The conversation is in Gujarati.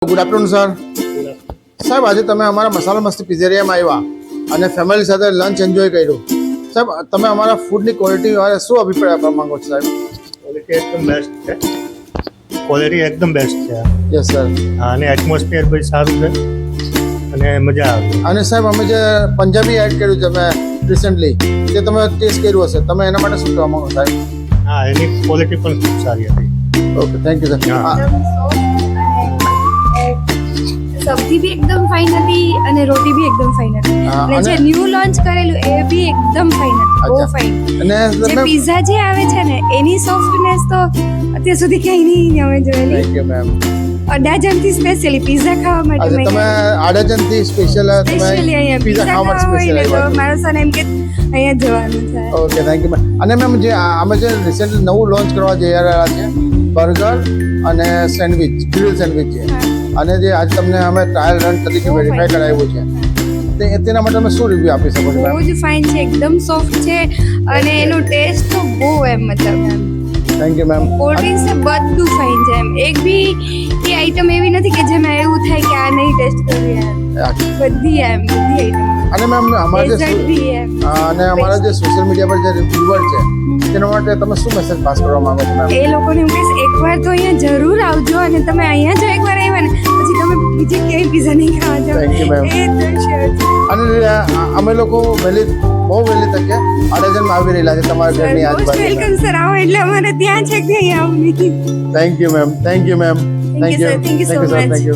Good afternoon sir. સાહેબ, આજે તમે અમારા મસાલા મસ્તી પિઝેરિયામાં આવ્યા અને ફેમિલી સાથે લંચ એન્જોય કર્યું. સાહેબ, તમે અમારા ફૂડની ક્વોલિટી વિશે શું અભિપ્રાય આપવા માંગો છો સાહેબ? ક્વોલિટી એકદમ બેસ્ટ છે. ક્વોલિટી એકદમ બેસ્ટ છે. Yes sir. અને એટમોસ્ફિયર બી સારું છે અને મજા આવે. અને સાહેબ, અમે જે પંજાબી એડ કર્યું છે અમે રિસેન્ટલી, તે તમે ટેસ્ટ કર્યું હશે, તમે એના માટે શું કહેવા માંગો સાહેબ? હા, એની ક્વોલિટી પણ ખૂબ સારી હતી. Okay, thank you sir. સબ્જી બી એકદમ ફાઇન હતી અને રોટી બી એકદમ ફાઇન હતી. હા, અને જે અને- ન્યૂ લોન્ચ કરેલું એ બી એકદમ ફાઇન હતી, બહુ અચ્છા. ફાઇન. અને જે તમે પિઝા જે આવે છે ને એની સોફ્ટનેસ તો અત્યાર સુધી ક્યાંય નહીં અમે જોયેલી. Thank you ma'am. અડાજણથી સ્પેશિયલી પિઝા ખાવા માટે આજે તમે આડેજનથી સ્પેશિયલ સ્પેશિયલી અહીંયા પિઝા ખાવા હોય ને તો મારો સન એમ કે અહીંયા જ જવાનું છે. Okay, thank you ma'am. અને મેમ, જે અમે જે રિસેન્ટલી નવું લોન્ચ કરવા જઈ રહ્યા છે બર્ગર અને સેન્ડવિચ, ગ્રીલ સેન્ડવિચ છે, અને જે આજે તમને અમે ટ્રાયલ રન તરીકે બહુ વેરીફાઈ fine. કરાવ્યું છે, તેના માટે તમે શું રિવ્યુ આપી શકો છો બહુ મેમ? જ ફાઇન છે, એકદમ સોફ્ટ છે અને એનું ટેસ્ટ તો બહુ એમ મતલબ એમ thank you ma'am. Cold drinks ને બધું ફાઇન છે એમ. એક બી એ આઈટમ એવી નથી કે જેમાં એવું થાય કે આ નહીં ટેસ્ટ કરવી એમ. બધી એમ બધી આઈટમ અને મેમ, અમારા જે ડેઝર્ટ બી એમ. અને અમારા જે સોશિયલ મીડિયા પર જે રિવ્યુઅર છે તેના માટે તમે શું મેસેજ પાસ કરવા માંગો છો મેમ? એ લોકોને એમ કહીશ એકવાર તો અહીંયા જરૂર આવજો અને તમે અહીંયા જો એકવાર આવ્યા ને પછી તમે બીજે ક્યાંય પીઝા નહીં ખાવા જાઓ. Thank you, ma'am. એ તો sure છે. અને અમે લોકો બહુ વહેલી તકે આડેજનમાં આવી રહેલા છે તમારા ઘરની મોસ્ટ આજુબાજુ. Welcome sir. આવો એટલે અમારે ત્યાં છે કે અહીં આવું નહીં. Thank you ma'am. Thank you ma'am. Thank you, sir. Thank you so sir. much. Thank you.